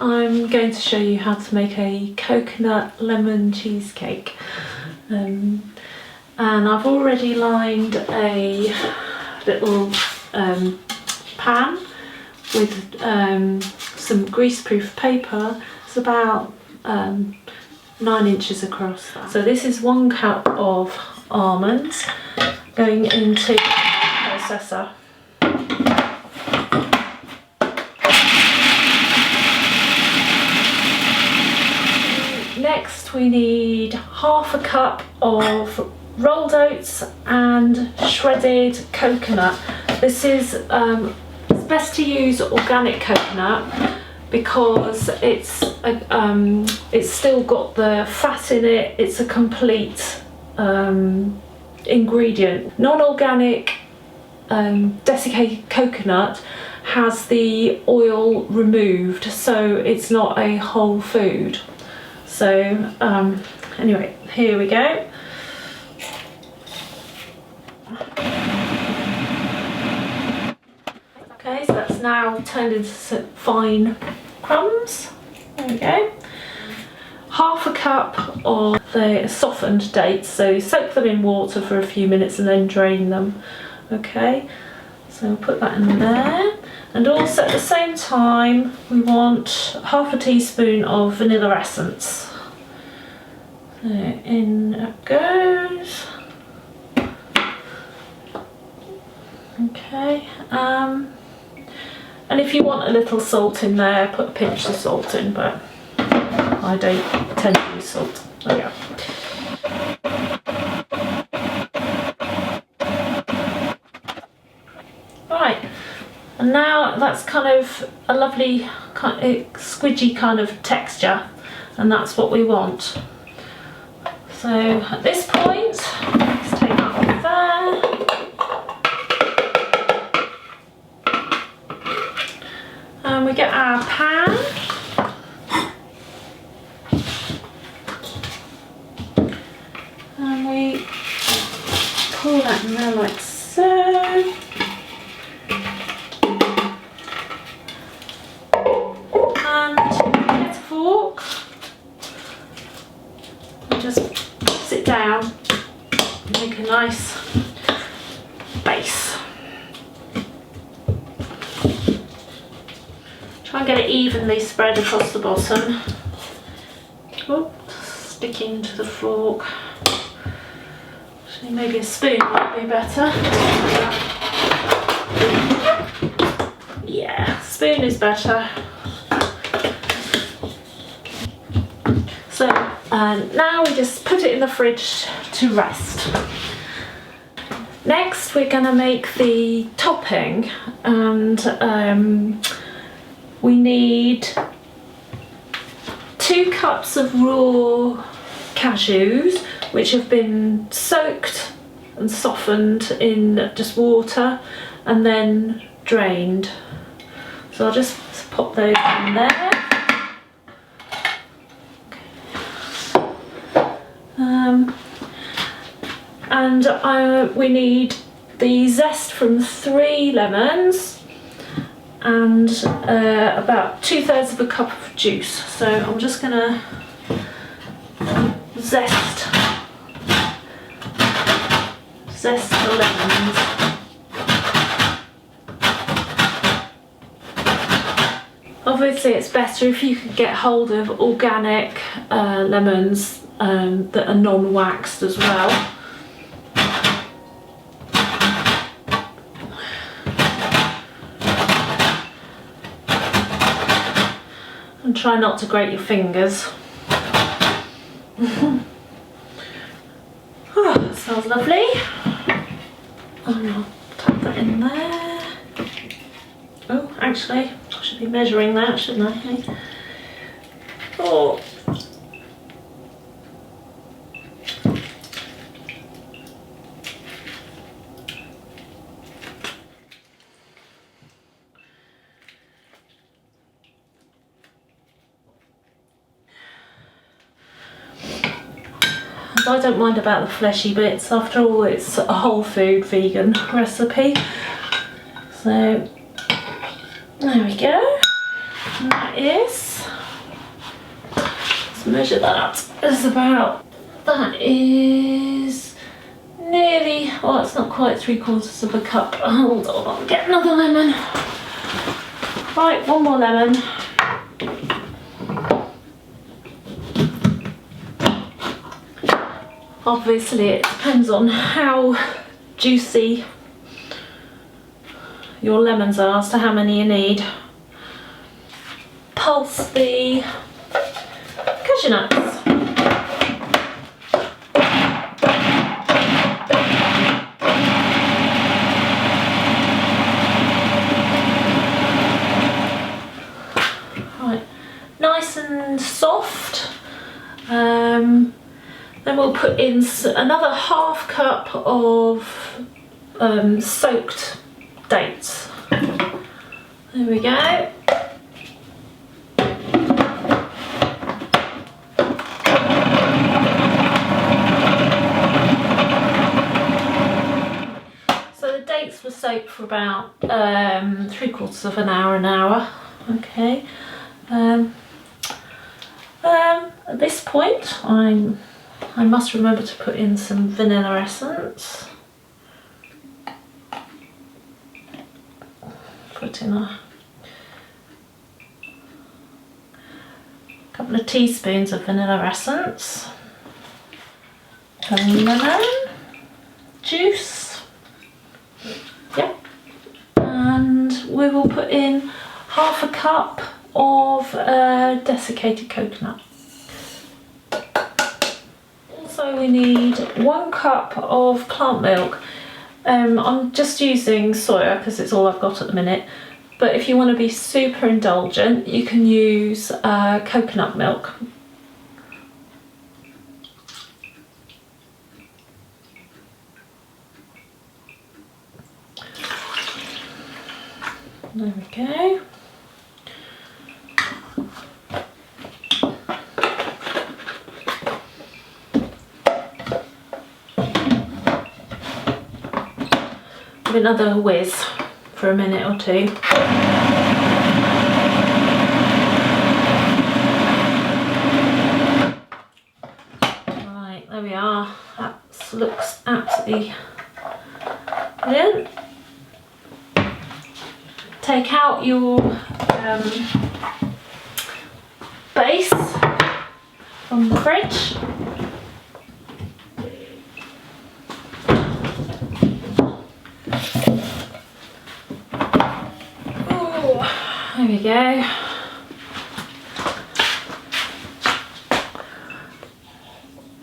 I'm going to show you how to make a coconut lemon cheesecake. And I've already lined a little pan with some greaseproof paper. It's about 9 inches across. So this is 1 cup of almonds going into the processor. Next we need 1/2 cup of rolled oats and shredded coconut. This is it's best to use organic coconut because it's still got the fat in it. It's a complete ingredient. Non-organic desiccated coconut has the oil removed, so it's not a whole food. So anyway, here we go. Okay, so that's now turned into some fine crumbs. There we go. 1/2 cup of the softened dates, so soak them in water for a few minutes and then drain them. Okay, so we'll put that in there. And also at the same time we want 1/2 teaspoon of vanilla essence. So in it goes. Okay, and if you want a little salt in there, put a pinch of salt in, but I don't tend to use salt. There we go. Right, and now that's kind of a lovely squidgy kind of texture, and that's what we want. So at this point, let's take that off there. And we get our pan. And we pour that in there like so. And get a fork. And just sit down and make a nice base. Try and get it evenly spread across the bottom. Oh, sticking to the fork. Actually, maybe a spoon might be better. Yeah, spoon is better. So now we just put it in the fridge to rest. Next we're going to make the topping, and we need 2 cups of raw cashews which have been soaked and softened in just water and then drained. So I'll just pop those in there. And we need the zest from 3 lemons and about 2/3 of a cup of juice. So I'm just gonna zest the lemons. Obviously it's better if you could get hold of organic lemons that are non-waxed as well. And try not to grate your fingers. Oh, that smells lovely. And I'll tap that in there. Oh, actually, I should be measuring that, shouldn't I? Oh. I don't mind about the fleshy bits, after all it's a whole food vegan recipe. So there we go. And that is, let's measure that, that is nearly, well, it's not quite 3/4 of a cup. Hold on, I'll get another lemon. Right, one more lemon. Obviously it depends on how juicy your lemons are as to how many you need. Pulse the cashew nuts. Right, nice and soft. Then we'll put in another 1/2 cup of soaked dates. There we go. So the dates were soaked for about 3/4 of an hour. Okay. At this point, I must remember to put in some vanilla essence. Put in a couple of teaspoons of vanilla essence, some lemon juice, yeah, and we will put in 1/2 cup of desiccated coconut. Also we need 1 cup of plant milk. I'm just using soya because it's all I've got at the minute, but if you want to be super indulgent you can use coconut milk. There we go. Another whiz for a minute or two. Right, there we are. That looks absolutely brilliant. Take out your base from the fridge. There we go.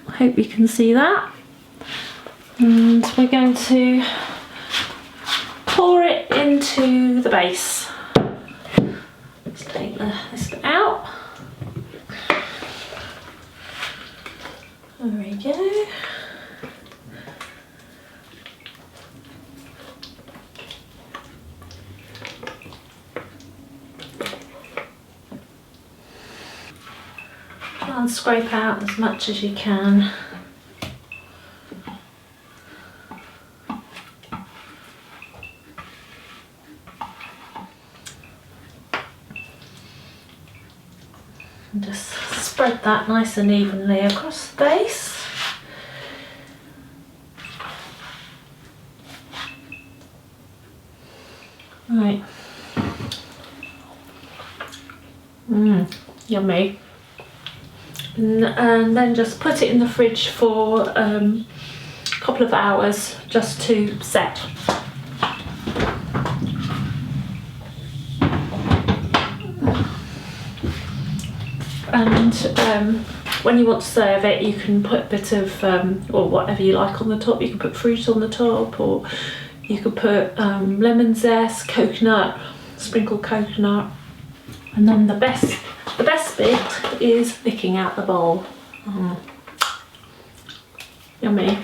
I hope you can see that. And we're going to pour it into the base. Let's take this bit out. There we go. And scrape out as much as you can. And just spread that nice and evenly across the base. Right. Yummy. And then just put it in the fridge for a couple of hours just to set. And when you want to serve it you can put a bit of or whatever you like on the top. You can put fruit on the top, or you could put lemon zest, coconut, sprinkled coconut, and then the best bit is licking out the bowl. Yummy.